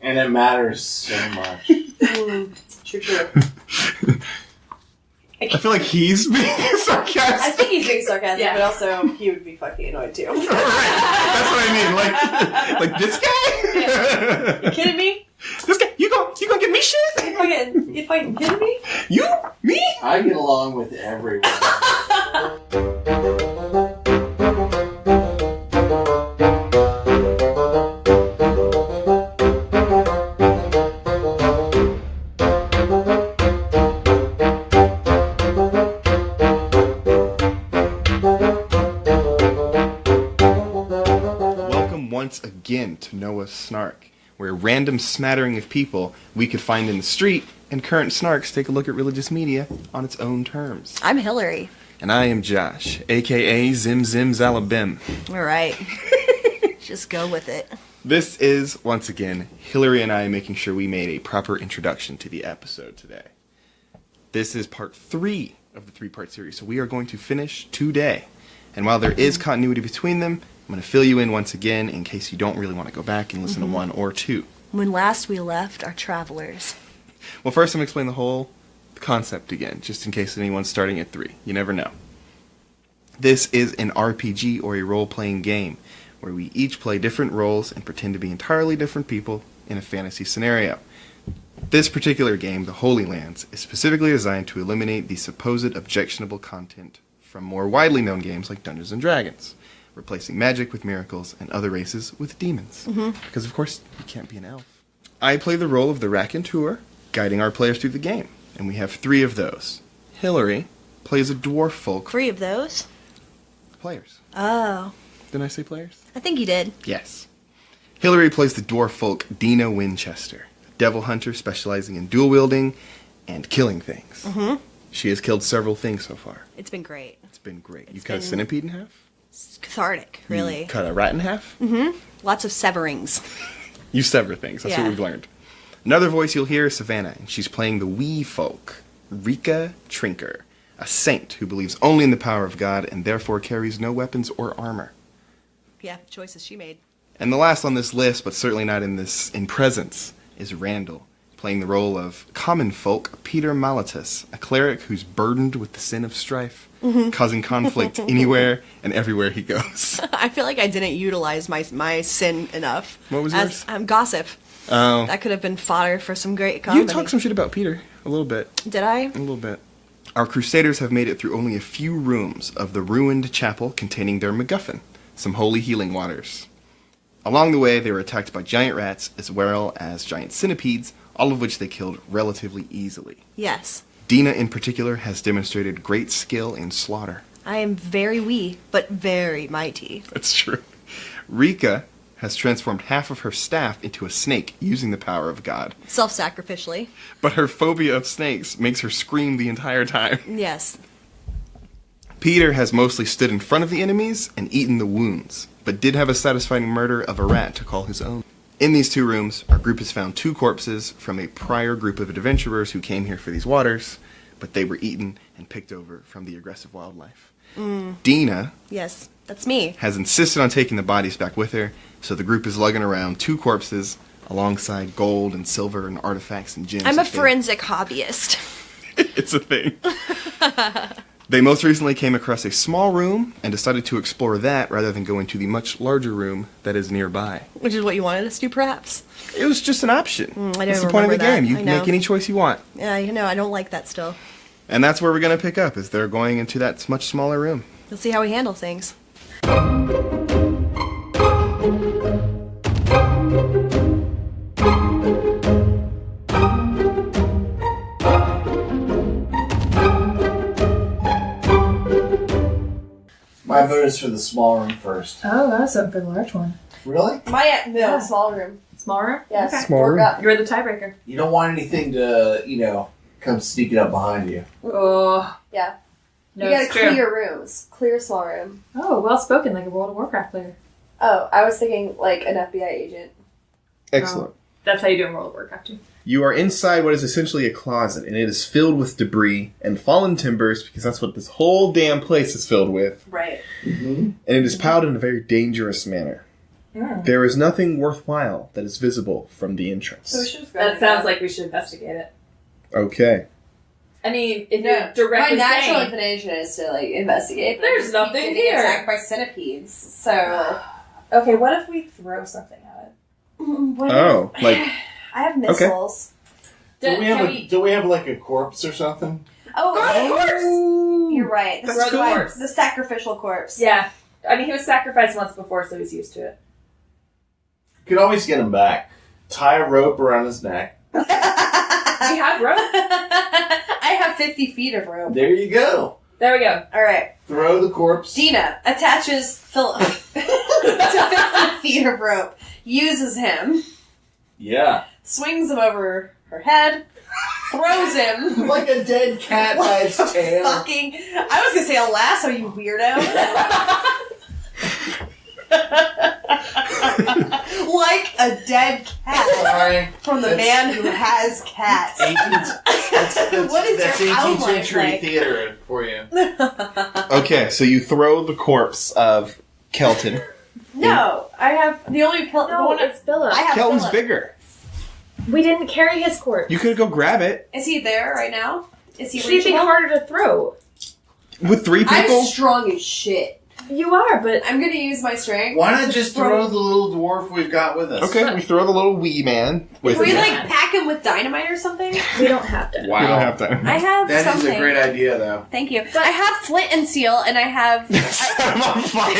And it matters so much. True. I feel like he's being sarcastic. I think he's being sarcastic, Yeah. but also he would be fucking annoyed too. Right. That's what I mean. Like this guy? Yeah. You kidding me? This guy? You gonna give me shit? You fucking kidding me? You? Me? I get along with everyone. Once again to Noah's Snark, where a random smattering of people we could find in the street and current snarks take a look at religious media on its own terms. I'm Hillary. And I am Josh, aka Zim Zim Zalabim. All right. Just go with it. This is, once again, Hillary and I making sure we made a proper introduction to the episode today. This is part 3 of the 3-part series, so we are going to finish today. And while there is continuity between them, I'm going to fill you in once again in case you don't really want to go back and listen to 1 or 2. When last we left our travelers. Well, first I'm going to explain the whole concept again, just in case anyone's starting at 3. You never know. This is an RPG or a role-playing game where we each play different roles and pretend to be entirely different people in a fantasy scenario. This particular game, The Holy Lands, is specifically designed to eliminate the supposed objectionable content from more widely known games like Dungeons & Dragons, replacing magic with miracles and other races with demons. Because, of course, you can't be an elf. I play the role of the raconteur, guiding our players through the game, and we have 3 of those. Hillary plays a dwarf folk. 3 of those? Players. Oh. Didn't I say players? I think you did. Yes. Hillary plays the dwarf folk Deana Winchester, a devil hunter specializing in dual wielding and killing things. She has killed several things so far. It's been great. It's been great. You cut a centipede in half? It's cathartic, really. You cut a rat in half? Lots of severings. You sever things. That's what Yeah. we've learned. Another voice you'll hear is Savannah, and she's playing the wee folk, Reika Trinker, a saint who believes only in the power of God and therefore carries no weapons or armor. Yeah, choices she made. And the last on this list, but certainly not in presence, is Randall, playing the role of common folk Peter Malotus, a cleric who's burdened with the sin of strife, causing conflict anywhere and everywhere he goes. I feel like I didn't utilize my sin enough. What was yours? Gossip. Oh. That could have been fodder for some great comedy. You talked some shit about Peter, a little bit. Did I? A little bit. Our crusaders have made it through only a few rooms of the ruined chapel containing their MacGuffin, some holy healing waters. Along the way, they were attacked by giant rats as well as giant centipedes, all of which they killed relatively easily. Yes. Deana, in particular, has demonstrated great skill in slaughter. I am very wee, but very mighty. That's true. Reika has transformed half of her staff into a snake using the power of God. Self-sacrificially. But her phobia of snakes makes her scream the entire time. Yes. Peter has mostly stood in front of the enemies and eaten the wounds, but did have a satisfying murder of a rat to call his own. In these 2 rooms, our group has found 2 corpses from a prior group of adventurers who came here for these waters, but they were eaten and picked over from the aggressive wildlife. Deana Yes, that's me. has insisted on taking the bodies back with her, so the group is lugging around 2 corpses alongside gold and silver and artifacts and gems. I'm a forensic hobbyist. It's a thing. They most recently came across a small room and decided to explore that rather than go into the much larger room that is nearby. Which is what you wanted us to do, perhaps? It was just an option. I That's don't the point of the remember that. game. You I can know. make any choice you want. Yeah, I don't like that still. And that's where we're going to pick up, is they're going into that much smaller room. Let's see how we handle things. My vote is for the small room first. Oh, that's a good large one. Really? No, small room. Small room? Yes. Okay. Small Work room. up. You're the tiebreaker. You don't want anything to, come sneaking up behind you. Oh. Yeah. No, You gotta it's true. clear rooms. Clear small room. Oh, well spoken, like a World of Warcraft player. Oh, I was thinking like an FBI agent. Excellent. That's how you do in World of Warcraft too. You are inside what is essentially a closet, and it is filled with debris and fallen timbers, because that's what this whole damn place is filled with. Right. Mm-hmm. And it is piled in a very dangerous manner. There is nothing worthwhile that is visible from the entrance. So we should just go. That sounds like we should investigate it. Okay. I mean, if No, you're my directly natural saying... inclination is to like investigate. but There's I just nothing keep getting here. attacked by centipedes. So Okay, what if we throw something at it? what Oh, if- like I have missiles. Do we have like a corpse or something? Oh, Of course! you're right. That's Throw the cool. corpse. The sacrificial corpse. Yeah. I mean, he was sacrificed once before, so he's used to it. You could always get him back. Tie a rope around his neck. We have rope. I have 50 feet of rope. There you go. There we go. All right. Throw the corpse. Deana attaches Philip to 50 feet of rope, uses him, Yeah. swings him over her head, throws him. Like a dead cat by its tail. Fucking, I was gonna say a lasso, you weirdo. Like a dead cat Sorry. from the man who has cats. What is that's your 18th outline century like? theater for you. Okay, so you throw the corpse of Kelton. No, I have the only the one it's Philip. I have. Kelton's Philip. bigger. We didn't carry his corpse. You could go grab it. Is he there right now? Is he She'd be reachable? harder to throw. With 3 people? I'm strong as shit. You are, but... I'm gonna use my strength. Why not just throw the little dwarf we've got with us? Okay, we throw the little wee man with Can we him. like pack him with dynamite or something? We don't have to. Wow. You don't have to. I have That something. is a great idea, though. Thank you. I have flint and steel, and I have. Set him on fire!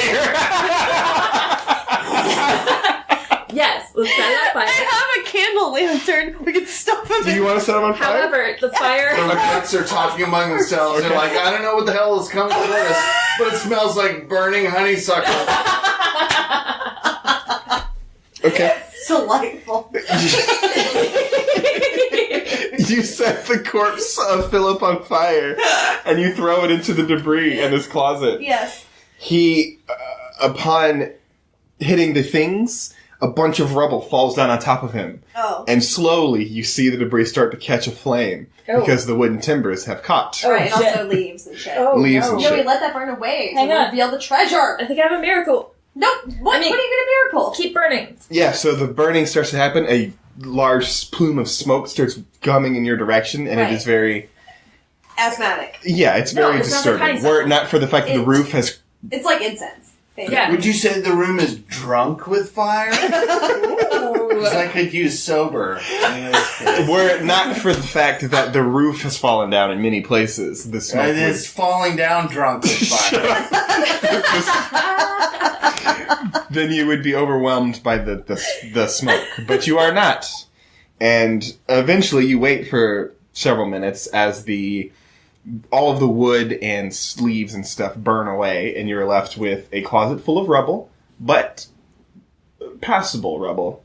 Yes, let's set it on I fire. have a candle lantern. We can stuff him Do you in. want to set him on fire? However, the fire... The cats are talking among themselves. They're like, I don't know what the hell is coming toward us, but it smells like burning honeysuckle. Okay. It's delightful. You set the corpse of Philip on fire, and you throw it into the debris in his closet. Yes. He, upon hitting the things, a bunch of rubble falls down on top of him. Oh. And slowly, you see the debris start to catch a flame, Oh. because the wooden timbers have caught. Right, and shit. also leaves and shit. Oh, Leaves no. and No, shit. we let that burn away Hang to on. reveal the treasure. I think I have a miracle. Nope. What? I mean- What are you gonna miracle? Keep burning. Yeah, so the burning starts to happen, a large plume of smoke starts coming in your direction, and Right. it is very... Asthmatic. Yeah, it's No, very it sounds like disturbing. honeysuckle. Were it not for the fact that the It- roof has... It's like incense. Basically. Yeah. Would you say the room is drunk with fire? Because I could use sober. Were it not for the fact that the roof has fallen down in many places, the smoke It is falling down drunk with fire. then you would be overwhelmed by the smoke. But you are not. And eventually you wait for several minutes as all of the wood and leaves and stuff burn away, and you're left with a closet full of rubble, but passable rubble.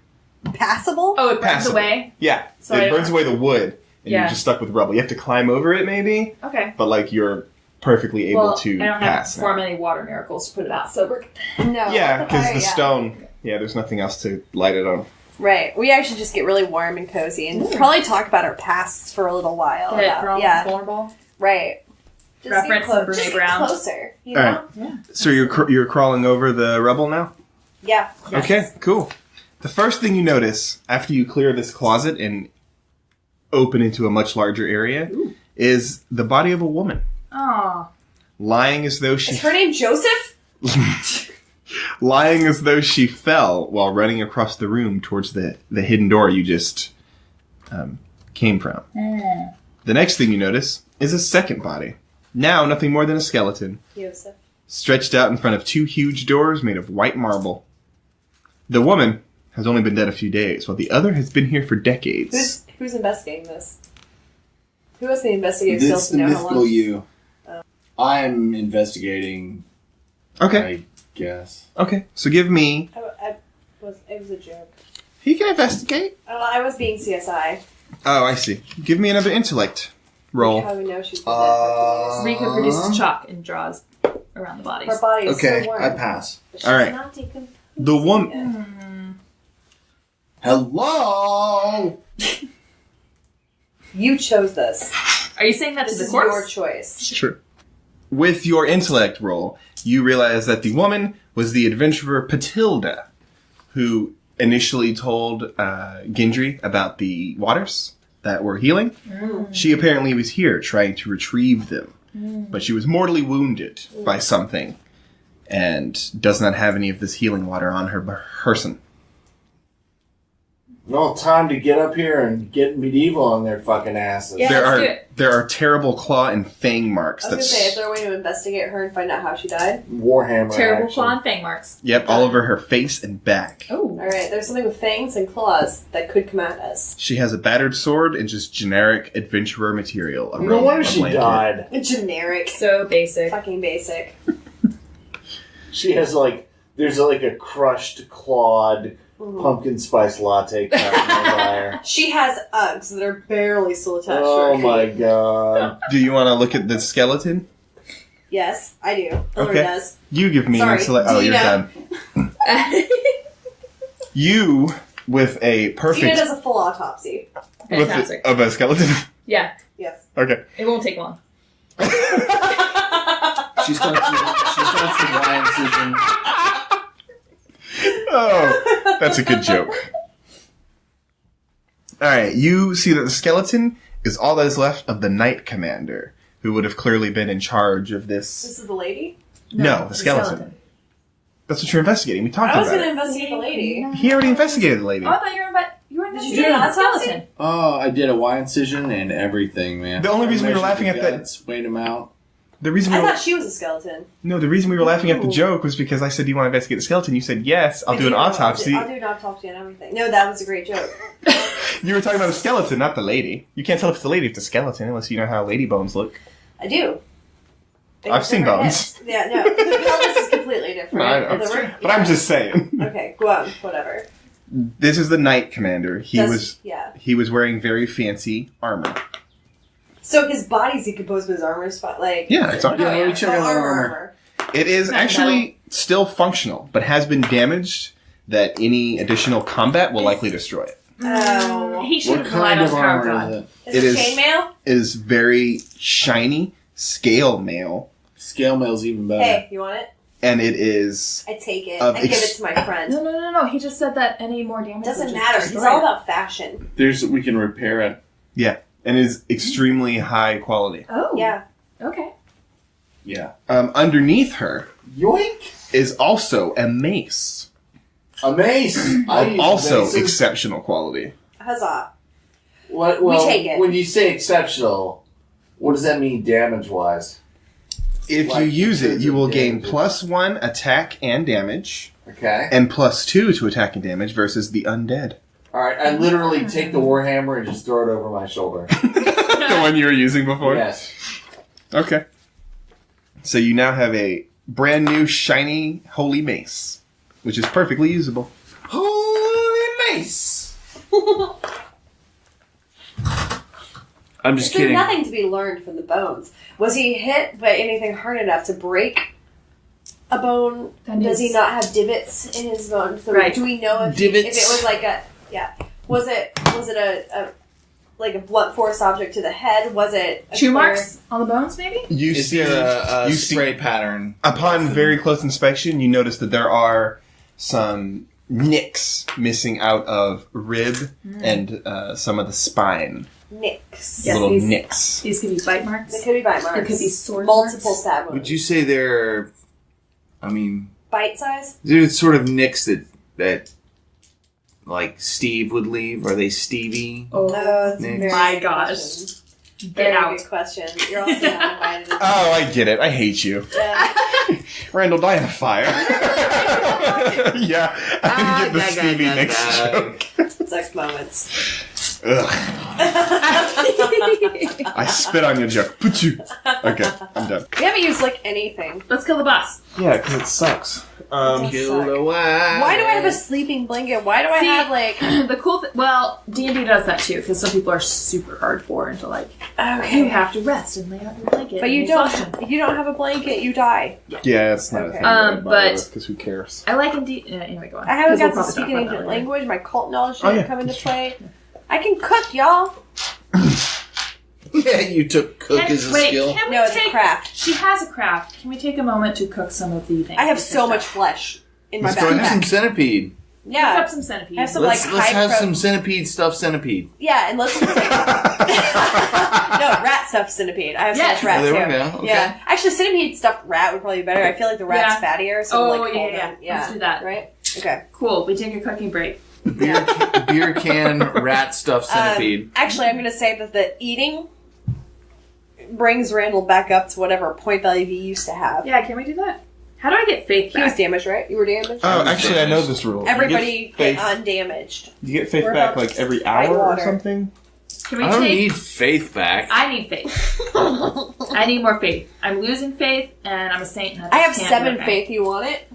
Passable? Oh, it burns Passable. away? Yeah, So it burns away the wood, and Yeah. you're just stuck with rubble. You have to climb over it, maybe, Okay. but like you're perfectly able Well, to I don't pass. have for many water miracles to put it out sober. No. Yeah, because fire, the yeah. stone. Yeah, there's nothing else to light it on. Right. We actually just get really warm and cozy and probably talk about our pasts for a little while. Get it about- from yeah. vulnerable. Right. Just Reference get to Brene just get Brown. closer. You All know? right. So you're crawling over the rubble now? Yeah. Yes. Okay, cool. The first thing you notice after you clear this closet and open into a much larger area is the body of a woman, Oh. lying as though she Is her name Joseph? lying as though she fell while running across the room towards the hidden door you just came from. The next thing you notice is a second body, now nothing more than a skeleton, Joseph. stretched out in front of 2 huge doors made of white marble. The woman has only been dead a few days, while the other has been here for decades. Who's investigating this? Who has the investigative This skills is to the know how mythical long? you. I'm investigating, Okay, I guess. okay. So give me... It was a joke. He can investigate. I was being CSI. Oh, I see. Give me another intellect roll. How do we know she's been dead for 2 years? Rika produces chalk and draws around the bodies. Her body is Okay, so warm. I pass. But she's All right. not taken- The woman... Hello? You chose this. Are you saying that This to the is your corpse? choice. True. With your intellect roll, you realize that the woman was the adventurer Patilda, who initially told Gendry about the waters that were healing. She apparently was here trying to retrieve them, but she was mortally wounded by something and does not have any of this healing water on her person. No time to get up here and get medieval on their fucking asses. Yeah. There let's do are it. there are terrible claw and fang marks. I was going to say, is there a way to investigate her and find out how she died? Warhammer Terrible action. claw and fang marks. Yep, all over her face and back. Oh. Alright, there's something with fangs and claws that could come at us. She has a battered sword and just generic adventurer material. No wonder a she blanket. died. Generic. So basic. Fucking basic. She has there's a crushed, clawed pumpkin spice latte cup in her fire. She has Uggs that are barely still attached Oh to her my feet. god. Do you want to look at the skeleton? Yes, I do. Hillary Okay. does. You give me Sorry, Oh, you're Deana. done. You with a Deana perfect does a full autopsy. Fantastic. of a skeleton. Yeah, Yes. Okay. it won't take long. She starts the Y incision. Oh, that's a good joke. All right, you see that the skeleton is all that is left of the Knight Commander, who would have clearly been in charge of this. This is the lady? No, the skeleton. That's what you're investigating. We talked I was about going to it. investigate the lady. He already investigated the lady. Oh, I thought you were Did you investigating do an the autopsy? skeleton. Oh, I did a Y incision and everything, man. The only reason we were Measured laughing the at that. guts, weighed them out. The reason I we were, thought she was a skeleton. no, the reason we were laughing at the Ooh. joke was because I said, "Do you want to investigate the skeleton?" You said, "Yes, I'll do an autopsy." I'll do an autopsy and everything. No, that was a great joke. You were talking about a skeleton, not the lady. You can't tell if it's a lady if it's a skeleton unless you know how lady bones look. I do. I've seen Different bones. heads. Yeah, no. The pelvis is completely different. No, I know. The rib- But I'm just saying. Okay, go on. Whatever. This is the Knight Commander. He Yeah. was wearing very fancy armor. So his body's decomposed, but his armor's fine. Like, Yeah, it's Yeah, let me check out the armor. It is Not actually still functional, but has been damaged that any additional combat will likely destroy it. Oh. He should What have relied kind on of power armor god. is it? Is It it is- chainmail? It is very shiny, scale mail, Scale mail's even better. Hey, you want it? and it is I take it. Of I give it to my friend. No. He just said that any more damage Doesn't would just matter. He's destroy all it. about fashion. We can repair it. and is extremely high quality. Oh. Yeah. Okay. Yeah. Underneath her Yoink! is also a mace A mace! I of use also maces. exceptional quality. Huzzah. Well, We take it. When you say exceptional, what does that mean damage-wise? If Like, you use it, you will gain damage. +1 attack and damage, Okay. and +2 to attack and damage versus the undead. Alright, I literally take the warhammer and just throw it over my shoulder. The one you were using before? Yes. Okay. So you now have a brand new, shiny, holy mace, which is perfectly usable. Holy mace! I'm Is just there kidding. nothing to be learned from the bones? Was he hit by anything hard enough to break a bone? That Does he is- not have divots in his bone? So Right. do we know if Divots. if it was like a Was it a like a blunt force object to the head? Was it a Chew clear- marks on the bones, maybe? You Is see, there a you spray pattern? upon very close inspection, you notice that there are some nicks missing out of rib and some of the spine. nicks? Yes, little these- nicks. These could be bite marks. It could be bite marks. It could be sword multiple marks. stab wounds. Would you say they're, I mean, Bite size? they're sort of nicks that like Steve would leave? Are they Stevie? Oh, That's a Nicks. very My good gosh. question. get Very out. good question. You're also not invited. To Oh, I get it. I hate you. Randall, die in a fire. Yeah, I didn't get the Stevie Nicks joke. Sex moments. Ugh. I spit on your joke. Put-you. Okay, I'm done. We haven't used like anything. Let's kill the boss. Yeah, because it sucks. Kill the wild. Why do I have a sleeping blanket? Why do I See, have like? The cool thing, well, D&D does that too, because some people are super hardcore into like, you Okay. have to rest and lay out your blanket. But and you don't. exhaustion. If you don't have a blanket, you die. Yeah, it's not a Okay. thing. But- because who cares? I like indeed. Anyway, go on. I haven't 'Cause we'll got to probably speak talk an about that ancient later. language. My cult knowledge Oh, didn't yeah, come into that's true. play. I can cook, y'all. Yeah, you took cook as a skill. Can we No, it's a take, craft. She has a craft. Can we take a moment to cook some of the things? I have we so picked much up? flesh in my Let's go have some backpack. centipede. Yeah. Pick up some centipede. Have some Let's like have high some centipede stuffed centipede. Yeah, and let's just say no rat stuffed centipede. I have Yes. some rat Oh, too. there we go. Okay. Yeah, actually, centipede stuffed rat would probably be better. I feel like the rat's fattier, so Oh, like yeah. Let's do that. Right? Okay. Cool. We take a cooking break. Beer can rat stuffed centipede. Actually, I'm going to say that the eating brings Randall back up to whatever point value he used to have. Yeah, can we do that? How do I get faith He was back? damaged, right? You were damaged? Oh, actually, I know this rule. Everybody You get faith, undamaged. you get faith We're back about like every fight hour or water. something. Can we I don't take... need faith back. I need faith. I need more faith. I'm losing faith, and I'm a saint. And I have just can't 7 do it. faith. You want it?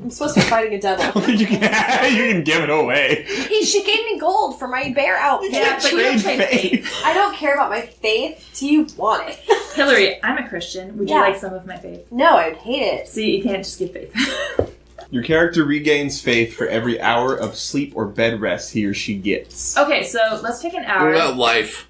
I'm supposed to be fighting a devil. you can give it away. She gave me gold for my bear outfit. Yeah, but you don't Trade trade faith. I don't care about my faith. Do you want it? Hillary, I'm a Christian. Would you Yeah. like some of my faith? No, I would hate it. See, you can't just give faith. Your character regains faith for every hour of sleep or bed rest he or she gets. Okay, so let's take an What hour. about life?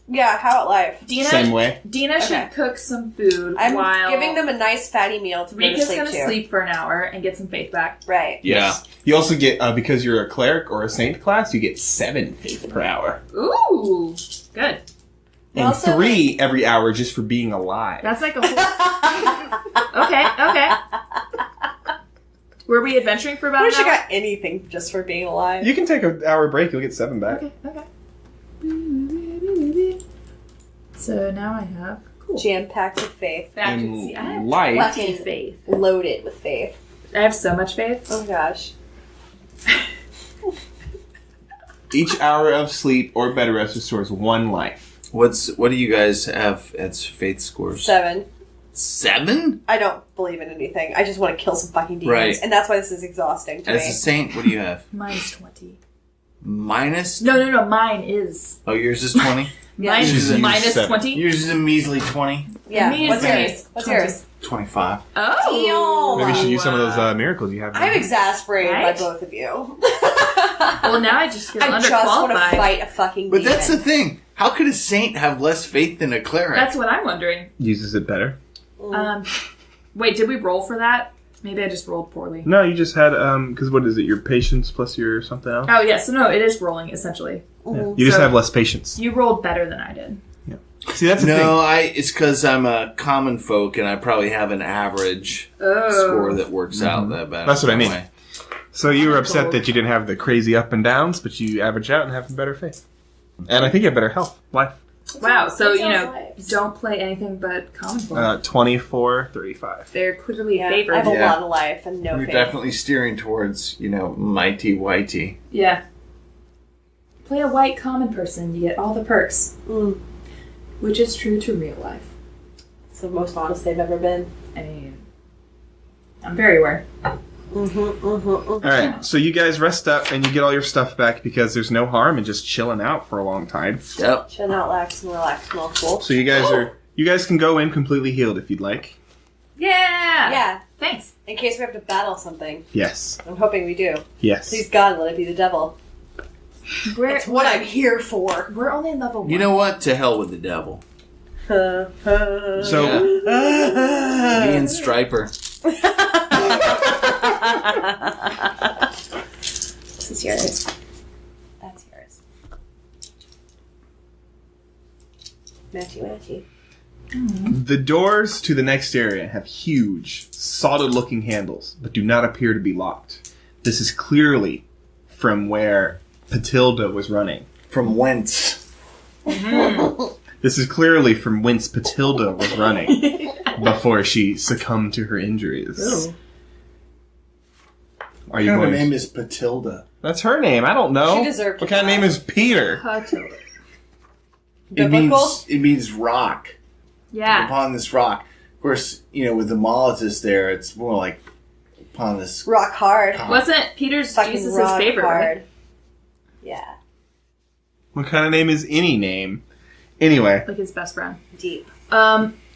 Yeah, how about life? Deana, Same way. Deana Okay. should cook some food I'm while giving them a nice fatty meal to go to Rika's sleep gonna to. sleep for an hour and get some faith back. Right. Yeah. You also get, because you're a cleric or a saint class, you get 7 faith per hour. Ooh, good. And Also- 3 every hour just for being alive. That's like a whole. Okay. Were we adventuring for I about wish an I hour? got anything just for being alive. You can take an hour break, you'll get 7 back. Okay. So now I have cool. Jam-packed with faith. Back to In see. I have life- plenty of faith. Loaded with faith. I have so much faith. Oh my gosh. Each hour of sleep or bed rest restores 1 life. What do you guys have as faith scores? 7. 7? I don't believe in anything. I just want to kill some fucking demons. Right. And that's why this is exhausting to As me. a saint, what do you have? Mine's 20. Minus? No. Mine is. Oh, yours is 20? Mine's She's a minus 7. 20. Yours is a measly 20? Yeah. Me What's is yours? What's 20. yours? 25. Oh. Maybe you should use some of those miracles you have. I'm exasperated Right? by both of you. Well, now I just feel I just want to underqualified. fight a fucking But demon. that's the thing. How could a saint have less faith than a cleric? That's what I'm wondering. Uses it better. Wait, did we roll for that? Maybe I just rolled poorly. No, you just had, because what is it, your patience plus your something else? Oh, yeah, so no, it is rolling, essentially. Yeah. You just So- have less patience. You rolled better than I did. See, that's the No, thing. it's because I'm a common folk and I probably have an average score that works out that bad. That's what I mean. Way. So you were upset that you didn't have the crazy up and downs, but you average out and have better faith. And I think you have better health. Life. Wow, so, What's you our know, lives? don't play anything but common folk. 24, 35. They're clearly Yeah, favored. I have a Yeah. lot of life and no You're faith. definitely steering towards, mighty whitey. Yeah. Play a white common person, you get all the perks. Which is true to real life. It's the most honest they've ever been. I mean, I'm very aware. Alright, so you guys rest up and you get all your stuff back because there's no harm in just chilling out for a long time. Yep. Chill out, relax, and relax, cool. So you guys can go in completely healed if you'd like. Yeah! Yeah, Thanks. in case we have to battle something. Yes. I'm hoping we do. Yes. Please God, let it be the devil. We're, That's what I'm here for. we're only level 1. You know what? To hell with the devil. So Me and Striper. This is yours. That's yours. Matchy. the doors to the next area have huge, solid-looking handles, but do not appear to be locked. This is clearly from where Patilda was running. From whence? This is clearly from whence Patilda was running before she succumbed to her injuries. Ooh. Are you Her going? name is Patilda. That's her name. I don't know. She deserved What to kind of die. name is Peter? Patilda. Biblical? It means rock. Yeah. Upon this rock. Of course, with the Malotus there, it's more like upon this. Rock hard. Wasn't Peter's Fucking Jesus' rock favorite? hard. Right? Yeah. What kind of name is any name? Anyway, Like his best friend. Deep.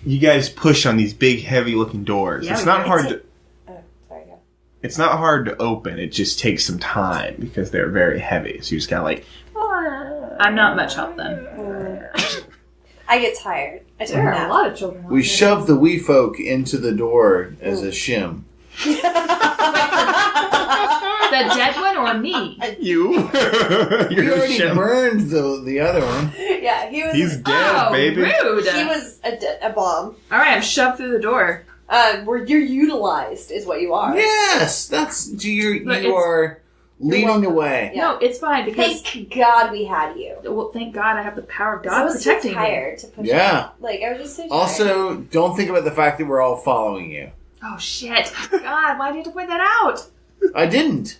you guys push on these big, heavy-looking doors. Yeah, it's we not do. hard to. Oh, sorry, go. It's not hard to open. It just takes some time because they're very heavy. So you just kind of like. I'm not much help then. I get tired. I take There a are a nap. lot of children. We shove the wee folk into the door as a shim. The dead one or me? You. You You're already Shem. burned the other one. Yeah, he was. He's dead, baby. Rude. He was a bomb. All right, I'm shoved through the door. Where you're utilized is what you are. Yes, you are leading welcome. the way. Yeah. No, it's fine because Thank God we had you. well, thank God I have the power of I God was too protecting me. tired to push. Yeah. Like I was just so tired. Also, don't think about the fact that we're all following you. Oh shit! God, why did you have to point that out? I didn't.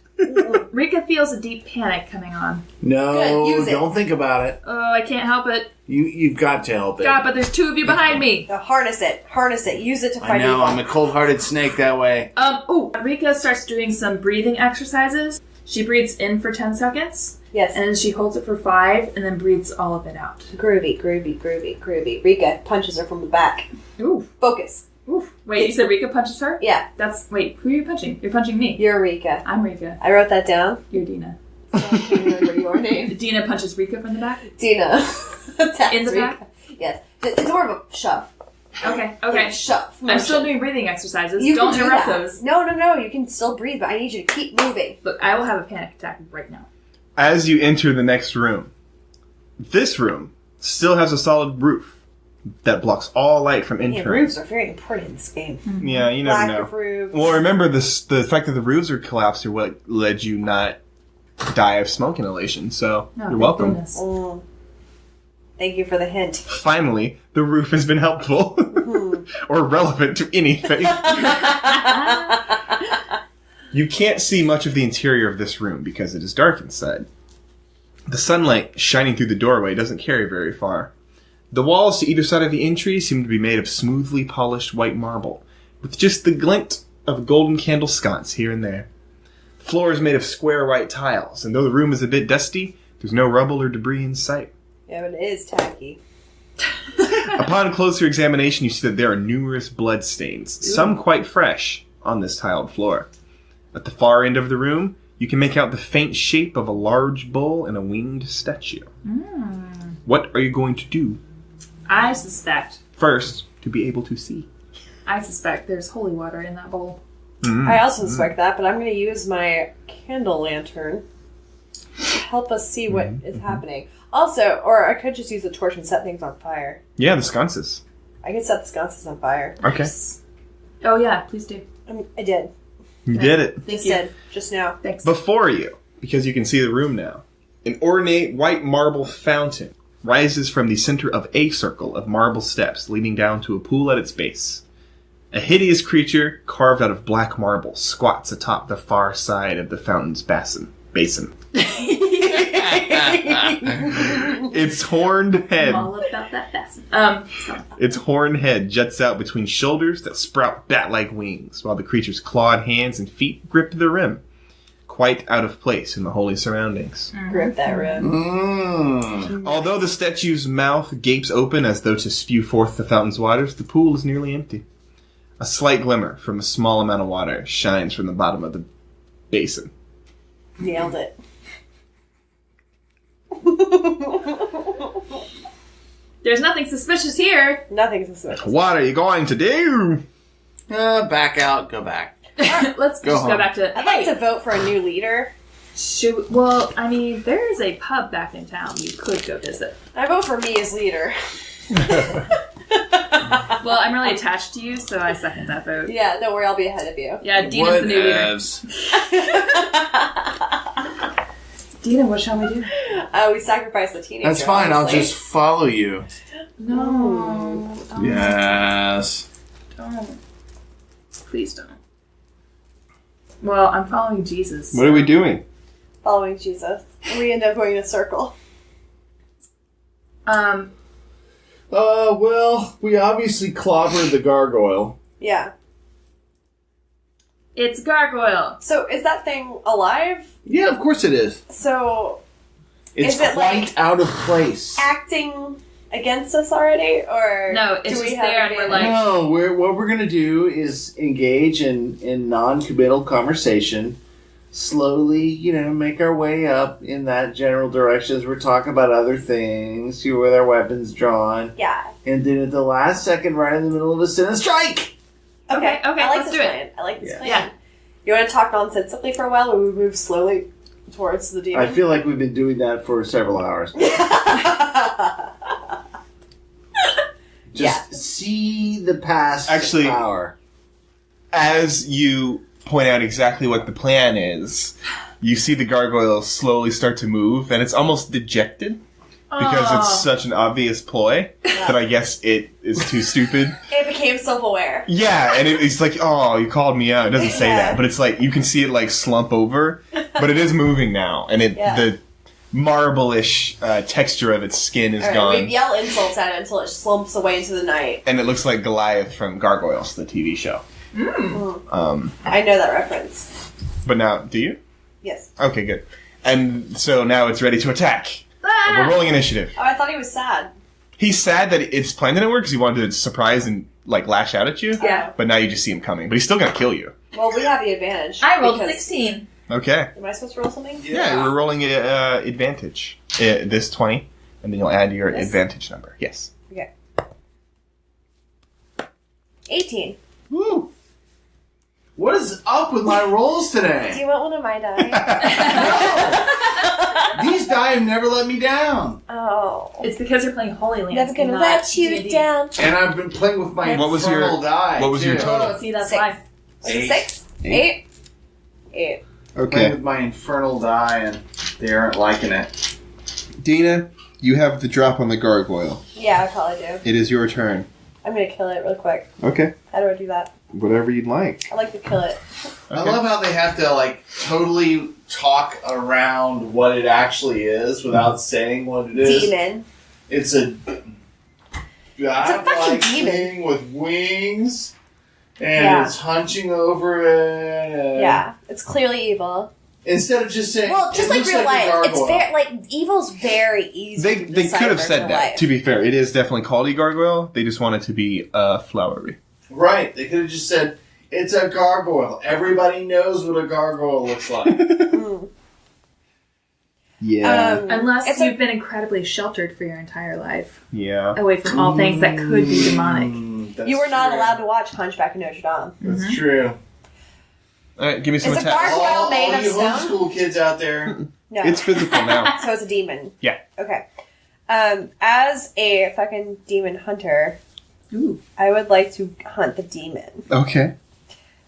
Rika feels a deep panic coming on. No, Good, use it. don't think about it. Oh, I can't help it. You've got to help it. God, but there's two of you behind me. Now harness it, use it to I fight know, evil. I'm a cold-hearted snake that way. Ooh, Rika starts doing some breathing exercises. She breathes in for 10 seconds, Yes, and then she holds it for 5, and then breathes all of it out. groovy. Rika punches her from the back. Ooh. Focus. Ooh. Wait, you said Rika punches her? Yeah, Wait, who are you punching? You're punching me. you're Rika. I'm Rika. I wrote that down. You're Deana. So I can't remember your name. Deana punches Rika from the back? Dina. That's In the Rika. back? Yes, it's more of a shove. Okay. Like a shove. I'm still motion. doing breathing exercises. You Don't can do interrupt that. those. No. You can still breathe, but I need you to keep moving. Look, I will have a panic attack right now. As you enter the next room, this room still has a solid roof that blocks all light from Yeah, entering. roofs are very important in this game. Yeah, you never Lack know. of roofs. Well, remember this: the fact that the roofs are collapsed are what led you not die of smoke inhalation. So No, you're thank welcome. goodness. Mm. Thank you for the hint. Finally, the roof has been helpful or relevant to anything. You can't see much of the interior of this room because it is dark inside. The sunlight shining through the doorway doesn't carry very far. The walls to either side of the entry seem to be made of smoothly polished white marble, with just the glint of a golden candle sconce here and there. The floor is made of square white tiles, and though the room is a bit dusty, there's no rubble or debris in sight. Yeah, but it is tacky. Upon closer examination, you see that there are numerous blood stains, some quite fresh, on this tiled floor. At the far end of the room, you can make out the faint shape of a large bull and a winged statue. What are you going to do? I suspect First, to be able to see. there's holy water in that bowl. I also suspect that, but I'm going to use my candle lantern to help us see what is happening. Also, or I could just use a torch and set things on fire. Yeah, the sconces. I could set the sconces on fire. Okay. Oh yeah, please do. I did. You did it. Thank you. Just now. Thanks. Before you, because you can see the room now, an ornate white marble fountain rises from the center of a circle of marble steps leading down to a pool at its base. A hideous creature carved out of black marble squats atop the far side of the fountain's basin. Its horned head. I'm all about that basin. Its horned head juts out between shoulders that sprout bat-like wings, while the creature's clawed hands and feet grip the rim, quite out of place in the holy surroundings. Grip that rim. Although the statue's mouth gapes open as though to spew forth the fountain's waters, the pool is nearly empty. A slight glimmer from a small amount of water shines from the bottom of the basin. Nailed it. There's nothing suspicious here. Nothing suspicious. What are you going to do? Back out, go back. Let's Go just home. go back to. I'd like to vote for a new leader. Well, I mean, there is a pub back in town you could go visit. I vote for me as leader. Well, I'm really attached to you, so I second that vote. Yeah, don't worry, I'll be ahead of you. Yeah, Deana's the new leader. Whatevs. Deana, what shall we do? We sacrifice the teenager. That's fine, I'll honestly. just follow you. No. Yes. Don't. Please don't. Well, I'm following Jesus. What are we doing? Following Jesus. We end up going in a circle. Well, we obviously clobbered the gargoyle. Yeah. It's gargoyle. So is that thing alive? Yeah, of course it is. So It's Is it, quite like, out of place. acting against us already, or No, it's do we just have there and we're like- No, what we're going to do is engage in non-committal conversation. Slowly, make our way up in that general direction as we're talking about other things, with our weapons drawn. Yeah. And then at the last second, right in the middle of a sentence, strike! Okay, I like let's this do it. plan. I like this Yeah. plan. Yeah. You want to talk nonsensically for a while, or we move slowly towards the demon? I feel like we've been doing that for several hours. Just see the past hour. As you point out exactly what the plan is, you see the gargoyle slowly start to move, and it's almost dejected because it's such an obvious ploy that I guess it is too stupid. It became self-aware. Yeah, and it's like, oh, you called me out. It doesn't say that, but it's like you can see it like slump over, but it is moving now, and the marble-ish texture of its skin is gone. We yell insults at it until it slumps away into the night. And it looks like Goliath from Gargoyles, the TV show. I know that reference. But now, do you? Yes. Okay, good. And so now it's ready to attack. We're rolling initiative. Oh, I thought he was sad. He's sad that its plan didn't work because he wanted to surprise and like lash out at you. Yeah. But now you just see him coming. But he's still going to kill you. Well, we have the advantage. I rolled 16. Okay. Am I supposed to roll something? Yeah, we're rolling advantage. This 20, and then you'll add your advantage number. Yes. Okay. 18. Woo! What is up with my rolls Do today? you want one of my die? No! These die have never let me down. Oh. It's because you're playing Holy Lands. Never gonna not let you D&D. down. And I've been playing with my What was your- infernal die. what was your too. total? Oh, see, that's 6. why. 6? 8? 8. Playing with my infernal die, and they aren't liking it. Deana, you have the drop on the gargoyle. Yeah, I probably do. It is your turn. I'm gonna kill it real quick. Okay. How do I do that? Whatever you'd like. I like to kill it. I love how they have to, like, totally talk around what it actually is without saying what it is. Demon. It's a fucking demon. thing with wings, and it's hunching over it. Yeah, it's clearly evil. Instead of just saying, Well, just it like looks real a life, it's gargoyle. very like evil's very easy. They to could decipher have said in that. life. To be fair, it is definitely called a gargoyle. They just want it to be flowery. Right. They could have just said, it's a gargoyle. Everybody knows what a gargoyle looks like. Yeah. Unless It's you've been incredibly sheltered for your entire life, Yeah. away from all things that could be demonic. That's You were not true. allowed to watch Hunchback of Notre Dame. That's true. All right, give me some Is a attacks. gargoyle All made of you stone? homeschool kids out there. No. It's physical now. So it's a demon. Yeah. Okay. As a fucking demon hunter, Ooh. I would like to hunt the demon. Okay.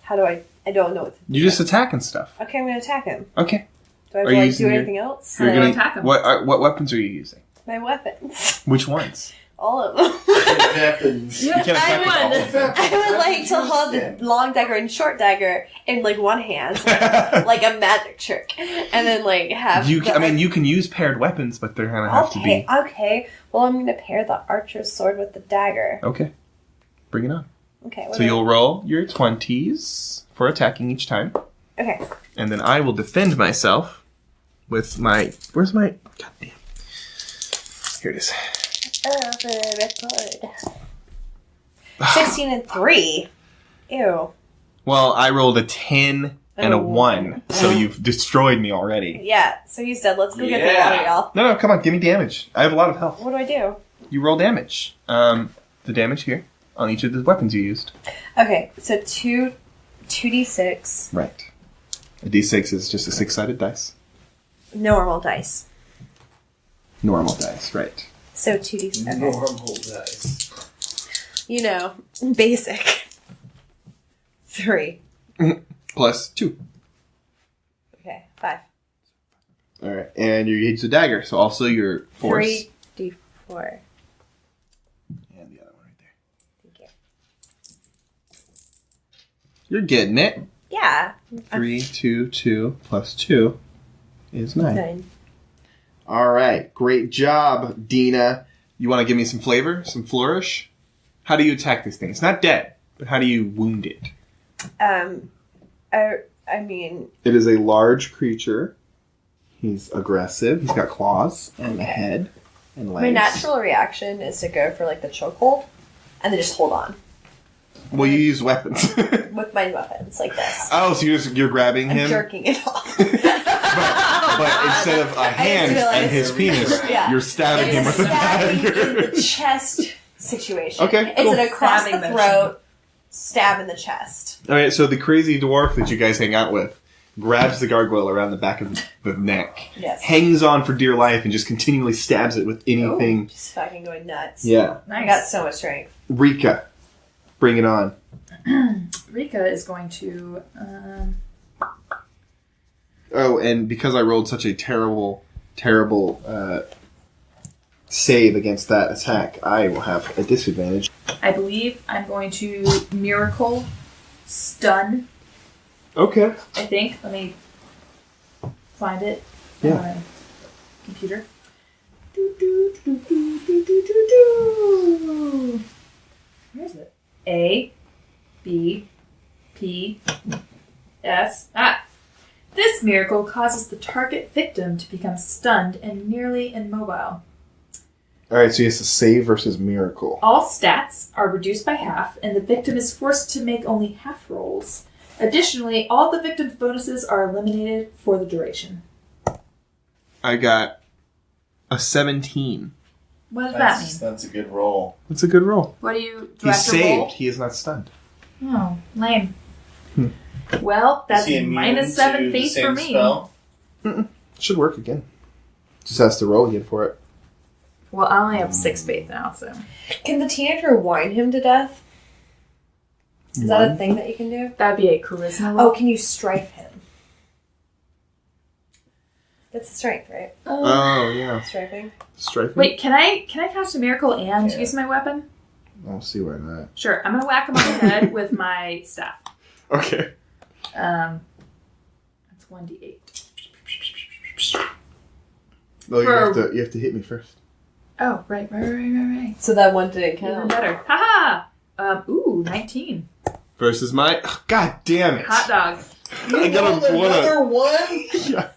How do I don't know what to do. You just attacking stuff. Okay, I'm gonna attack him. Okay. Do I have Are to you like using do your- anything else? You're gonna attack him. What weapons are you using? My weapons. Which ones? All of them. Weapons. You can't attack with all of them. I would like to hold the long dagger and short dagger in like one hand, like a magic trick, and then like have. You can use paired weapons, but they're gonna have to be. Okay. Well, I'm gonna pair the archer's sword with the dagger. Okay. Bring it on. Okay. So you'll roll your 20s for attacking each time, Okay. and then I will defend myself with my. Where's my? Goddamn. Here it is. Oh, the record. 16 and 3. Ew. Well, I rolled a 10 and a 1, so you've destroyed me already. Yeah. So he's dead. Let's go get the Yeah. water, y'all. No, come on, give me damage. I have a lot of health. What do I do? You roll damage. The damage here on each of the weapons you used. Okay. So 2d6 Right. A d6 is just a 6-sided dice. normal dice. Normal dice, right. So 2d6. Okay. Normal dice. You know, basic. 3. Plus 2. Okay. 5. Alright, and you use the dagger, so also your force. 3d4. And the other one right there. Thank you. You're getting it. Yeah. 3, 2, 2, plus 2 is 9. 9. Alright, great job, Deana. You want to give me some flavor? Some flourish? How do you attack this thing? It's not dead, but how do you wound it? I mean, It is a large creature. He's aggressive. He's got claws and a head and legs. my natural reaction is to go for like the chokehold and then just hold on Well, you use weapons. with my weapons like this. Oh, so you're grabbing I'm him, jerking it off. but instead of a hand realize- and his penis, Yeah. you're stabbing him It's with a a stabbing in dagger. the chest situation. Okay, Is cool. it across Stabbing the motion. throat stab in the chest. All right, so the crazy dwarf that you guys hang out with grabs the gargoyle around the back of the neck, Yes. hangs on for dear life, and just continually stabs it with anything. Just fucking going nuts. Yeah. I got so much strength. Reika, bring it on. Rika is going to. Oh, and because I rolled such a terrible save against that attack, I will have a disadvantage. I believe I'm going to miracle stun. Okay. I think. Let me find it. Yeah. On my computer. Do. Where is it? A, B, P, S. This miracle causes the target victim to become stunned and nearly immobile. Alright, so he has to save versus miracle. All stats are reduced by half, and the victim is forced to make only half rolls. Additionally, all the victim's bonuses are eliminated for the duration. I got a 17. What does that mean? That's a good roll. That's a good roll. What do you... Do He's I have to saved. roll? He is not stunned. Oh, lame. Well, that's Is he immune minus to 7 the fate same for me. spell? Should work again. Just has to roll again for it. Well, I only have 6 faith now, so... Can the teenager whine him to death? Is that a thing that you can do? That'd be a charisma roll. Oh, can you strife him? That's the strength, right? Oh, yeah. Strifing. Strifing? Wait, can I cast a miracle and use my weapon? I'll see why not. Sure, I'm gonna whack him on the head with my staff. Okay. That's 1d8. No, For- you have to hit me first. Oh, right. So that one didn't Even count. better. Haha! 19. Versus my... God damn it. Hot dog. I got a Another one? Yeah.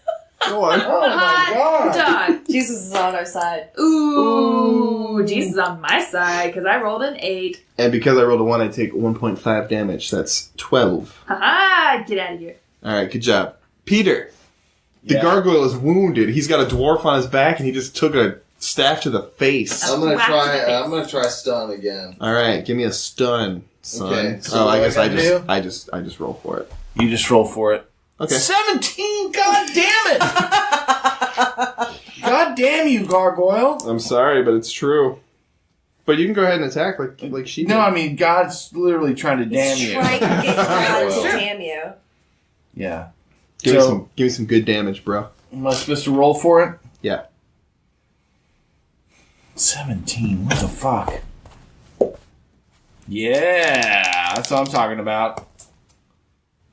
Go on. Oh my Hot god. dog. Jesus is on our side. Ooh, Jesus on my side, because I rolled an 8. And because I rolled a 1, I take 1.5 damage. That's 12. Haha! Get out of here. Alright, good job. Peter. The Yeah. gargoyle is wounded. He's got a dwarf on his back, and he just took a staff to the face. I'm gonna Whack to the face. try. I'm gonna try stun again. Alright, give me a stun, son. Okay, so oh, I what guess do I I gotta just roll for it. You just roll for it. Okay. 17. God damn it! God damn you, gargoyle! I'm sorry, but it's true. But you can go ahead and attack like she did. No, I mean God's literally trying to damn you. Trying to get God to Sure. damn you. Yeah. Give So, me some good damage, bro. am I supposed to roll for it? Yeah. 17. What the fuck? Yeah, that's what I'm talking about.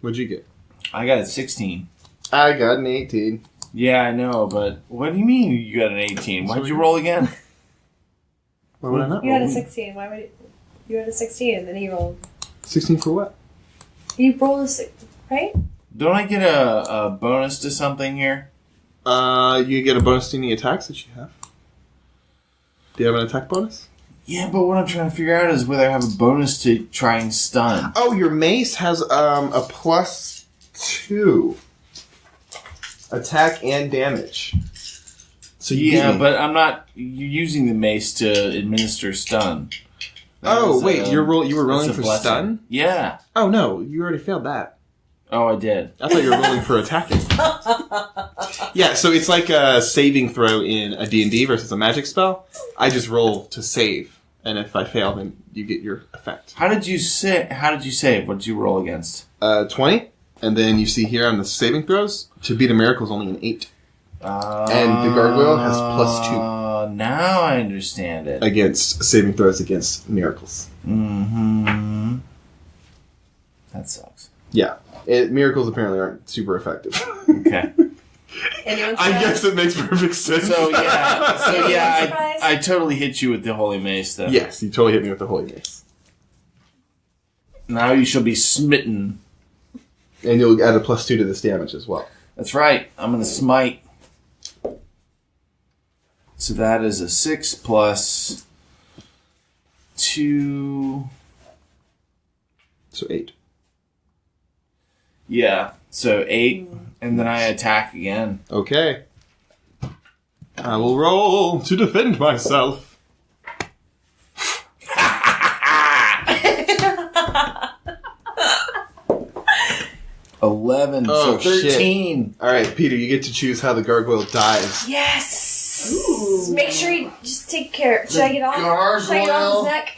What'd you get? I got a 16. I got an 18. Yeah, I know, but what do you mean you got an 18? Why'd you roll again? Why would I not You had a roll? 16. Why would you had a 16 and then he rolled? 16 for what? You rolled a 6, right? Don't I get a bonus to something here? You get a bonus to any attacks that you have. Do you have an attack bonus? Yeah, but what I'm trying to figure out is whether I have a bonus to try and stun. Oh, your mace has a +2 attack and damage. So you Yeah, beat me. but I'm not using the mace to administer stun. Oh That's, wait, you were rolling that's a for blessing. stun? Yeah. Oh no, you already failed that. Oh, I did. I thought you were rolling for attacking. Yeah, so it's like a saving throw in a D&D versus a magic spell. I just roll to save, and if I fail, then you get your effect. How did you save? What did you roll against? 20, and then you see here on the saving throws, to beat a miracle is only an 8 And the gargoyle has +2. Now I understand it. against saving throws against miracles. Mm-hmm. That sucks. Yeah, miracles apparently aren't super effective. Okay. Anyone I surprised? guess it makes perfect sense. So I totally hit you with the holy mace then. Yes, you totally hit me with the holy mace. Now you shall be smitten. And you'll add a +2 to this damage as well. That's right. I'm gonna smite. So that is a 6 plus 2. So 8. Yeah. So 8, and then I attack again. Okay. I will roll to defend myself. 11. Oh, so 13. All right, Peter, you get to choose how the gargoyle dies. Yes! Ooh. Make sure you just take care. Should I get off? Should I get off Gargoyle. his neck?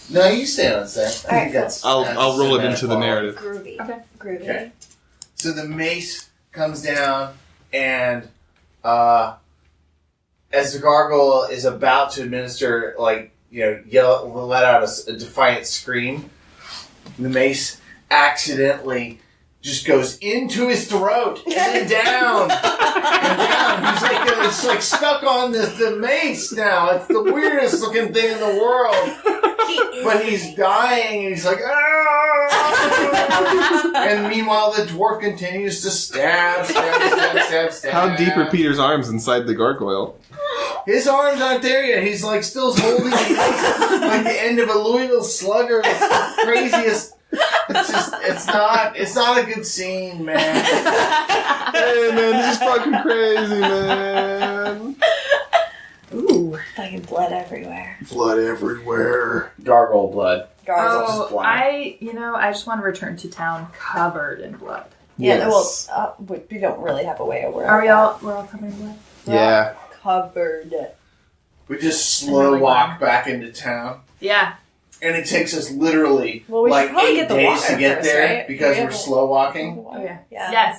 No, you stay on set. I Alright, think that's. I'll that's roll it cinematic into the quality. narrative. Groovy. Okay. Groovy. Okay. So the mace comes down, and as the gargoyle is about to administer, let out a defiant scream, the mace accidentally just goes into his throat and then down and down. He's it's like stuck on the mace now. It's the weirdest looking thing in the world. But he's dying, and he's like, "Ah!" And meanwhile, the dwarf continues to stab. How deep are Peter's arms inside the gargoyle? His arms aren't there yet. He's like still holding the mace like the end of a Louisville Slugger. It's the craziest. It's not a good scene, man. Hey, man, this is fucking crazy, man. Ooh, fucking blood everywhere. Blood everywhere. Gargoyle blood. Gargoyle. just Oh, black. I just want to return to town covered in blood. Yeah, Yes. well, we don't really have a way of where. We're all covered in blood? Yeah. Covered. We just slow walk back into town. Yeah. And it takes us literally Well, we should like probably 8 get the days water to get first, there right? because We we're have- slow walking. Oh, yeah. Yeah.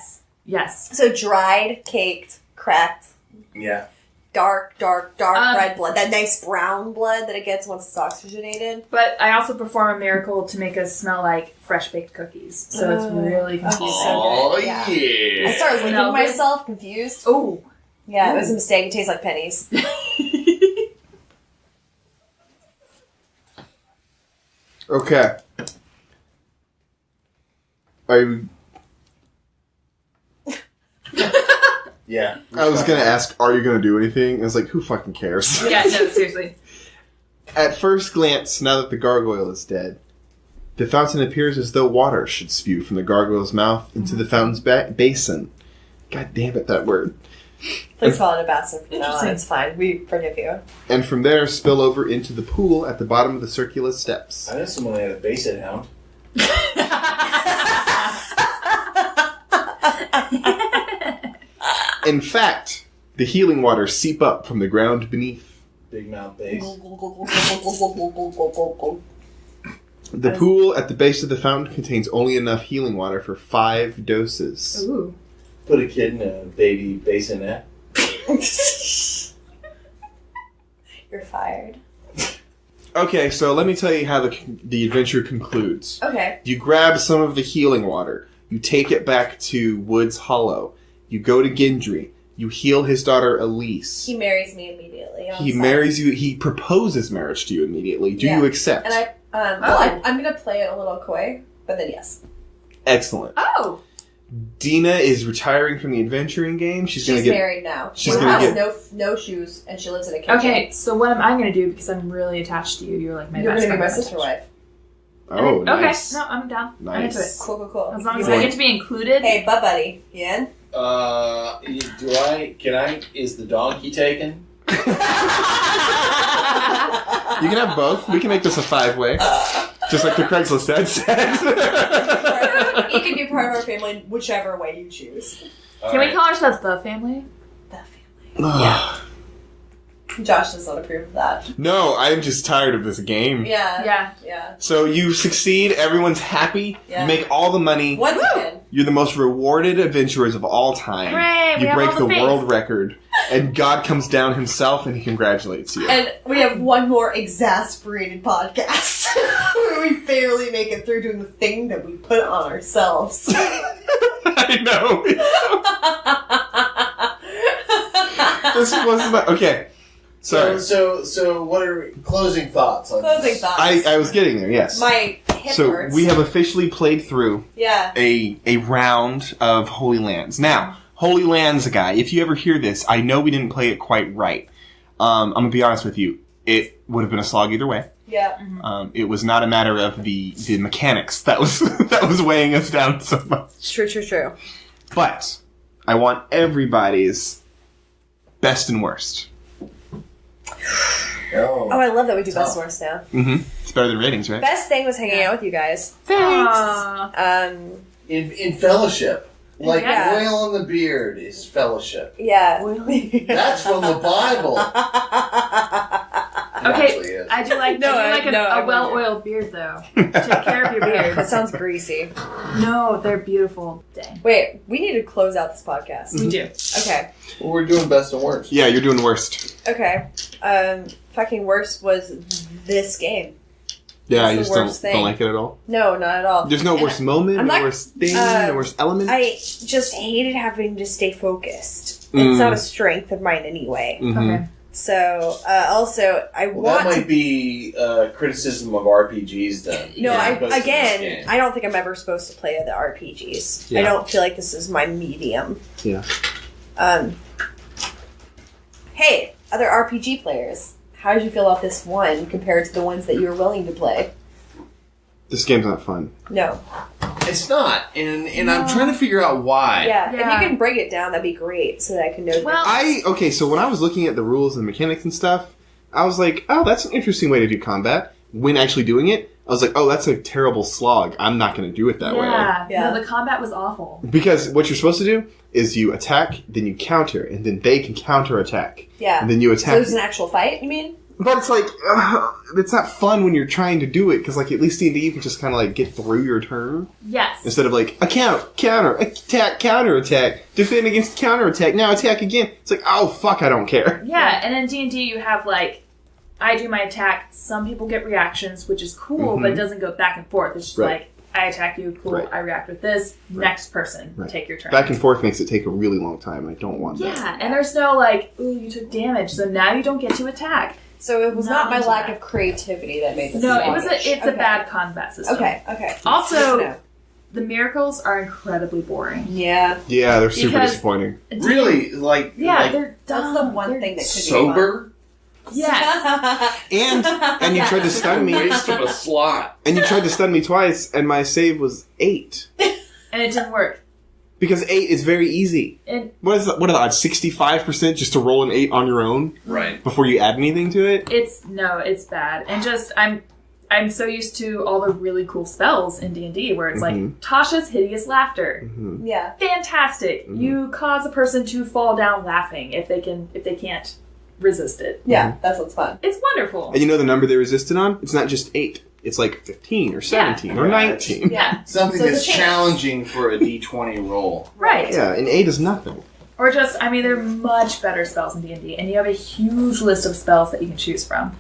Yes. So dried, caked, cracked, Yeah. dark red blood. That nice brown blood that it gets once it's oxygenated. But I also perform a miracle to make us smell like fresh baked cookies. So it's really confusing. Oh, Oh, Yeah. yeah. I started licking Smell good. myself, confused. Oh. Yeah, it was a mistake. It tastes like pennies. Okay. Are you... Yeah. I was gonna ask, are you gonna do anything? I was like, who fucking cares? Yeah, no, seriously. At first glance, now that the gargoyle is dead, the fountain appears as though water should spew from the gargoyle's mouth into the fountain's basin. God damn it, that word. Please call it a basin. No, Interesting. it's fine. We forgive you. And from there, spill over into the pool at the bottom of the circular steps. I know someone that had a basset hound. In fact, the healing waters seep up from the ground beneath. Big mouth base. The pool at the base of the fountain contains only enough healing water for 5 doses. Ooh. Put a kid in a baby bassinet. You're fired. Okay, so let me tell you how the adventure concludes. Okay. You grab some of the healing water. You take it back to Woods Hollow. You go to Gendry. You heal his daughter Elise. He marries me immediately. He marries you. He proposes marriage to you immediately. Do you accept? And I'm going to play it a little coy, but then yes. Excellent. Oh. Deana is retiring from the adventuring game. She's going to get married now. She she's gonna has no shoes, and she lives in a kitchen. Okay, so what am I going to do? Because I'm really attached to you. You're like my You're best going to be my friend. sister wife. Oh, Okay, nice. no, I'm down. I'm Nice. into it. Cool. As long as I get to be included. Hey, buddy. Ian? Is the donkey taken? You can have both. We can make this a 5-way. Just like the Craigslist ad said. You can be part of our family whichever way you choose. Can we call ourselves the family? The family. Yeah. Josh does not approve of that. No, I'm just tired of this game. Yeah. So you succeed, everyone's happy, Yeah. you make all the money, Once again. you're the most rewarded adventurers of all time. Hooray, we You have break all the the faith. world record, and God comes down himself and he congratulates you. And we have one more exasperated podcast where we barely make it through doing the thing that we put on ourselves. I know. This was not... Okay. Sorry. So what are closing thoughts on Closing this? thoughts. I was getting there, yes. My hip So hurts. we have officially played through Yeah. a round of Holy Lands. Now, Holy Lands, guy, if you ever hear this, I know we didn't play it quite right. I'm going to be honest with you. It would have been a slog either way. Yeah. It was not a matter of the mechanics that was that was weighing us down so much. True. But I want everybody's best and worst. Oh, I love that we do best worst now. Mm-hmm. It's better than ratings, right? Best thing was hanging out with you guys. Thanks. In fellowship. Like Yeah. oil on the beard is fellowship. Yeah. That's from the Bible. It Okay, actually is. I do like a well-oiled beard though. Take care of your That beard. sounds greasy. No, they're beautiful. Dang. Wait, we need to close out this podcast. We do. Okay. Well, we're doing best and worst. Yeah, you're doing worst. Okay. Fucking worst was this game. Yeah, That's you the just worst don't thing. like it at all? No, not at all. There's no And worst moment, I'm no not- worst thing, no worst element? I just hated having to stay focused. It's not a strength of mine anyway. Mhm. Okay. So, also, I Well, want that to... might be criticism of RPGs then. No, as opposed to this again, game. I don't think I'm ever supposed to play the RPGs. Yeah. I don't feel like this is my medium. Yeah. Hey, other RPG players, how did you feel about this one compared to the ones that you were willing to play? This game's not fun. No. It's not, and I'm trying to figure out why. Yeah, Yeah. if you can break it down, that'd be great, so that I can know. Well- Okay, so when I was looking at the rules and mechanics and stuff, I was like, oh, that's an interesting way to do combat. When actually doing it, I was like, oh, that's a terrible slog. I'm not going to do it that way. Yeah. No, the combat was awful. Because what you're supposed to do is you attack, then you counter, and then they can counterattack. Yeah. And then you So attack. there's an actual fight, you mean? But it's like, it's not fun when you're trying to do it, because like at least D&D you can just kind of like get through your turn. Yes. Instead of like, counter, attack, counterattack, defend against counterattack, now attack again. It's like, oh fuck, I don't care. Yeah, and in D&D you have like, I do my attack, some people get reactions, which is cool, but it doesn't go back and forth. It's just Right. like, I attack you, cool, Right. I react with this, next person, take your turn. Back and forth makes it take a really long time, and I don't want that. Yeah, and there's no like, ooh, you took damage, so now you don't get to attack. So it was not my into lack that. of creativity that made this No, it's sluggish. a bad combat system. Okay. Also, Good to know. the miracles are incredibly boring. Yeah. Yeah, they're super Because- disappointing. Really, like, Yeah, like they're dumb. That's the one They're thing that could sober Yes. And you tried to stun me, waste of a slot. and you tried to stun me twice, and my save was 8. And it didn't work. Because 8 is very easy. And What are the odds? 65% just to roll an 8 on your own Right. before you add anything to it? it's bad. And just I'm so used to all the really cool spells in D&D where it's like Tasha's hideous laughter. Yeah. Fantastic. You cause a person to fall down laughing if they can't resist it. Yeah, that sounds fun. It's wonderful. And you know the number they resisted on? It's not just 8. It's like 15 or 17 or Yeah. 19. Yeah. Something So it's that's a chance. challenging for a D20 roll. Right. Yeah, and 8 is nothing. Or just, I mean, there are much better spells in D&D, and you have a huge list of spells that you can choose from.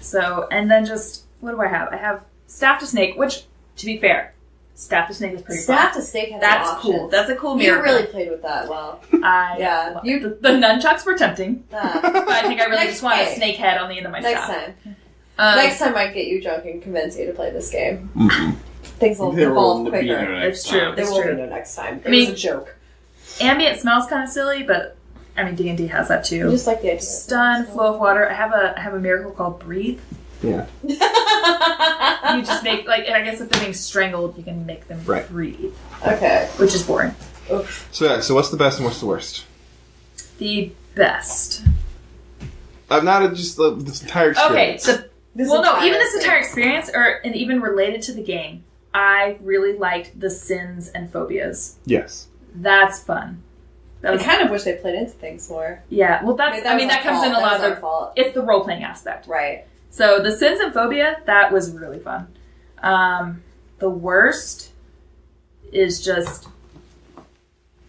So, and then just, what do I have? I have Staff to Snake, which, to be fair, Staff to Snake is pretty Staff fun. to Snake has That's options. cool. That's a cool You miracle. really played with that well. Yeah. The nunchucks were tempting, but I think I really Next just want a time. snake head on the end of my Next staff. time. Next time I get you drunk and convince you to play this game. Things will There evolve will be no quicker. next It's true. time. There It's will true. be no next time. It I mean- was a joke. Ambient smells kind of silly, but I mean D&D has that I too. just like the idea. Stun, flow of water. I have a miracle called Breathe. Yeah. You just make like, and I guess if they're being strangled, you can make them Right. breathe, Okay. which is boring. Oof. So yeah, so what's the best and what's the worst? The best. Not just this entire Okay, experience. even this entire experience, and even related to the game, I really liked the sins and phobias. Yes. That's fun. That I was kind of wish they played into things more. yeah. Well, that's Maybe that comes in a lot of their the, fault. it's the role playing aspect. Right. So the sins and phobia, that was really fun. The worst is just,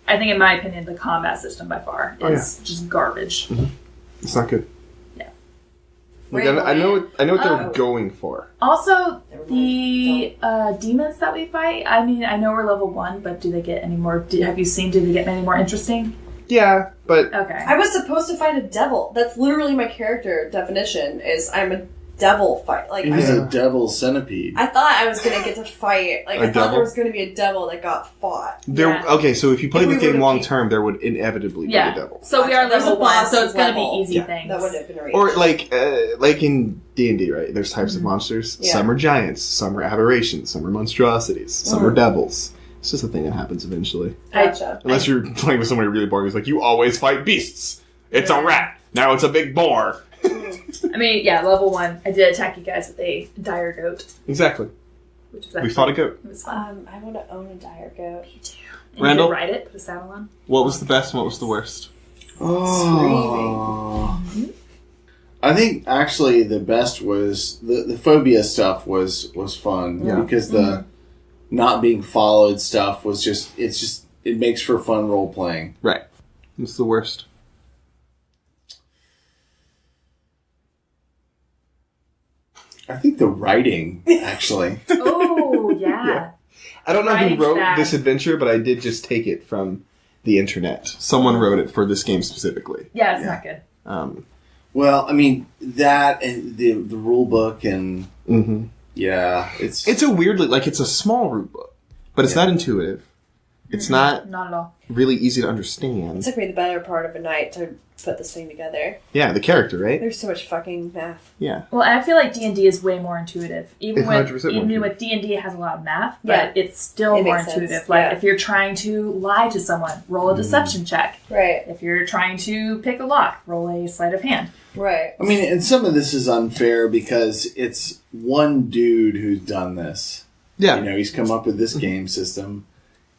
I think in my opinion, the combat system by far is just garbage. It's not good. Yeah. Like, I know what they Oh. were going for. Also, Never the demons that we fight, I mean, I know we're level 1, but do they get any more, have you seen, do they get any more interesting? Yeah, but Okay. I was supposed to find a devil. That's literally my character definition. Is I'm a devil fight. Like It was I, a devil centipede. I thought I was gonna get to fight. Like A I thought devil? there was gonna be a devil that got fought. there. Yeah. Okay, so if you play If the we game would've long picked- term, there would inevitably be a Yeah. devil. So we are There's a level 1, boss so it's going to be level. easy Yeah. things. That wouldn't have been right. Or like in D&D, right? There's types of monsters. Yeah. Some are giants, some are aberrations, some are monstrosities, some are devils. It's just a thing that happens eventually. Gotcha. Unless you're playing with somebody really boring who's like, you always fight beasts. It's a rat. Now it's a big boar. I mean, yeah, level 1, I did attack you guys with a dire goat. Exactly. which was We actually, fought a goat. It was fun. I want to own a dire goat. And Randall? you could ride it, put a saddle on. What was the best and what was the worst? Oh. I think actually the best was the phobia stuff was fun because the not being followed stuff was it makes for fun role playing. Right. What's the worst? I think the writing actually. Oh, yeah. I don't know who Writing's wrote bad. this adventure, but I did just take it from the internet. Someone wrote it for this game specifically. Yeah, it's not good. Well, I mean that and the rule book and it's a weirdly it's a small rule book, but it's not intuitive. It's not Not at all. really easy to It understand. took me the better part of a night to put this thing together. Yeah, the character, right? There's so much fucking math. Yeah. Well, and I feel like D&D is way more intuitive. Even It's with 100% more even intuitive. with D&D, it has a lot of math, Yeah. but it's still It more makes sense, intuitive. Like yeah. if you're trying to lie to someone, roll a deception check. Right. If you're trying to pick a lock, roll a sleight of hand. Right. I mean, and some of this is unfair because it's one dude who's done this. Yeah. You know, he's come up with this game system.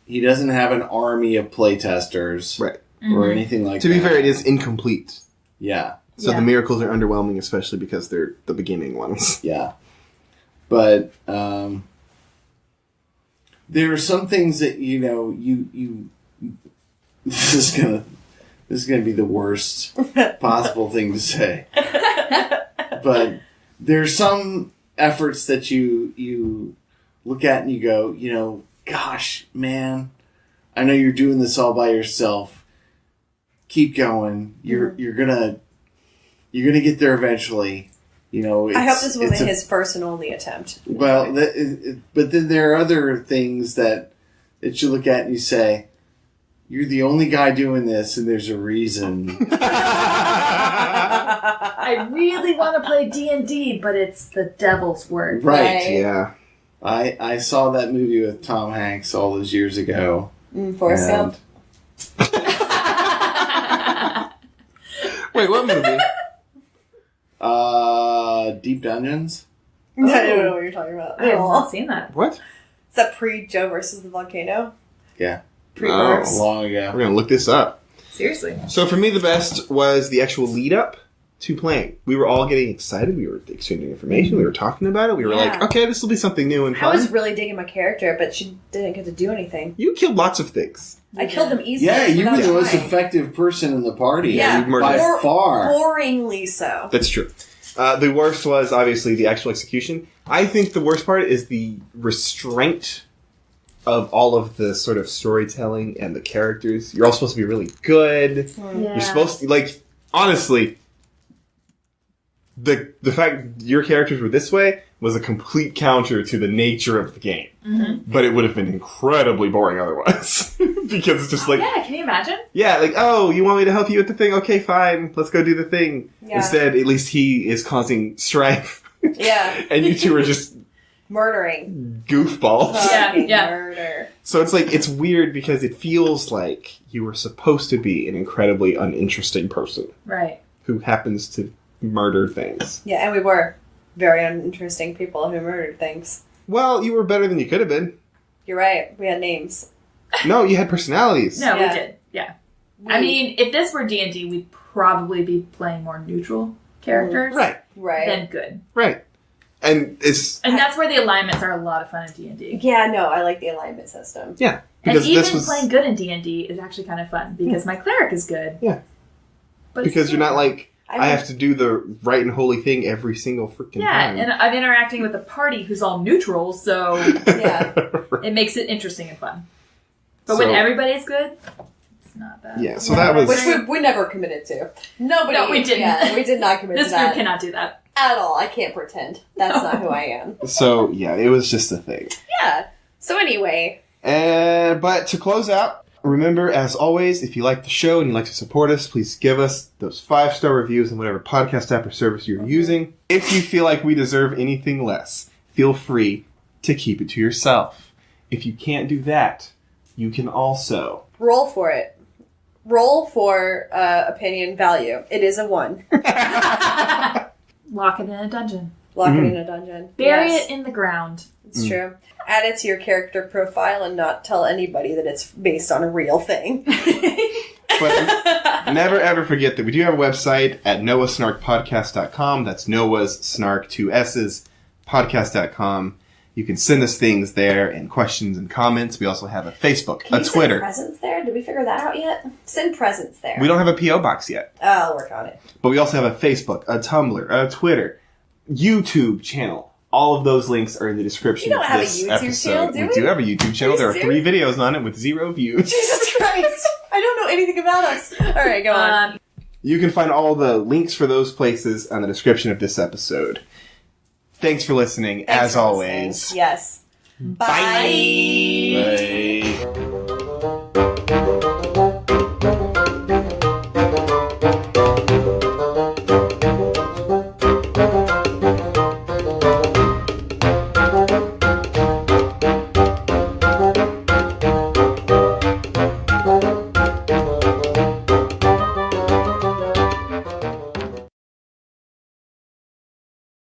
He doesn't have an army of playtesters Right. or anything like To that. be fair, it is incomplete. Yeah, So Yeah. the miracles are underwhelming, especially because they're the beginning ones. yeah. But there are some things that you this is gonna be the worst possible thing to say. But there's some efforts that you look at and you go, gosh, man, I know you're doing this all by yourself. Keep going. You're gonna get there eventually. I hope this wasn't his first and only attempt. Well, but then there are other things that you look at and you say, you're the only guy doing this, and there's a reason. I really want to play D&D, but it's the devil's work. Right. Yeah. I saw that movie with Tom Hanks all those years ago. Forrest Gump. Wait, what movie? Deep Dungeons? I don't know what you're talking about. I have not seen that. What? Is that pre-Joe versus the volcano? Yeah. Pre-verse? Long ago. We're gonna look this up. Seriously. So for me, the best was the actual lead up to playing. We were all getting excited. We were exchanging information. We were talking about it. We were like, Yeah. okay, this will be something new and I fun. was really digging my character, but she didn't get to do anything. You killed lots of things. I killed them easily. Yeah, you were without the most trying. effective person in the party. Yeah, you murdered. by far. Boringly so. That's true. The worst was obviously the actual execution. I think the worst part is the restraint of all of the sort of storytelling and the characters. You're all supposed to be really good. Yeah. You're supposed to, honestly, the fact your characters were this way was a complete counter to the nature of the game. Mm-hmm. But it would have been incredibly boring otherwise. Because it's just Yeah, can you imagine? oh, you want me to help you with the thing? Okay, fine. Let's go do the thing. Yeah. Instead, at least he is causing strife. Yeah. And you two are just Murdering. goofballs. Yeah, Fucking yeah. Murder. So it's weird because it feels like you were supposed to be an incredibly uninteresting person Right. who happens to murder things. Yeah, and we were very uninteresting people who murdered things. Well, you were better than you could have been. You're right. We had names. No, you had personalities. No, Yeah. we did. Yeah. I mean, if this were D&D, we'd probably be playing more neutral characters. Right, Right. Than good. right. And it's... And that's where the alignments are a lot of fun in D&D. Yeah, no, I like the alignment system. Yeah. And Because even this was... playing good in D&D is actually kind of fun because my cleric is good. Yeah. But Because you're not like, I I mean- have to do the right and holy thing every single freaking yeah, time. and I'm interacting with a party who's all neutral, so Yeah. it makes it interesting and fun. But So- when everybody's good, it's not bad. Yeah, so that was... Which we never committed to. Nobody. No, we didn't. Yeah, we did not commit This to that group cannot do that. at all. I can't pretend. That's not who I am. So, yeah, it was just a thing. Yeah. So anyway, But to close out, remember, as always, if you like the show and you'd like to support us, please give us those 5-star reviews in whatever podcast app or service you're using. If you feel like we deserve anything less, feel free to keep it to yourself. If you can't do that, you can also... roll for it. Roll for opinion value. It is a 1. Lock it in a dungeon. Lock it in a dungeon. Bury Yes. it in the ground. It's true. Add it to your character profile and not tell anybody that it's based on a real thing. But never ever forget that we do have a website at noahsnarkpodcast.com. That's Noah's Snark, 2 S's, podcast.com. You can send us things there and questions and comments. We also have a Facebook, Can a you Twitter. Send presents there? Did we figure that out yet? Send presents there. We don't have a P.O. box yet. Oh, I'll work on it. But we also have a Facebook, a Tumblr, a Twitter, YouTube channel. All of those links are in the description You don't of have a this YouTube episode. channel, do we? do have a YouTube channel. There are 3 videos on it with 0 views. Jesus Christ! I don't know anything about us. All right, go on. You can find all the links for those places on the description of this episode. Thanks for listening, Thanks as for always. listening. Yes. Bye. Bye.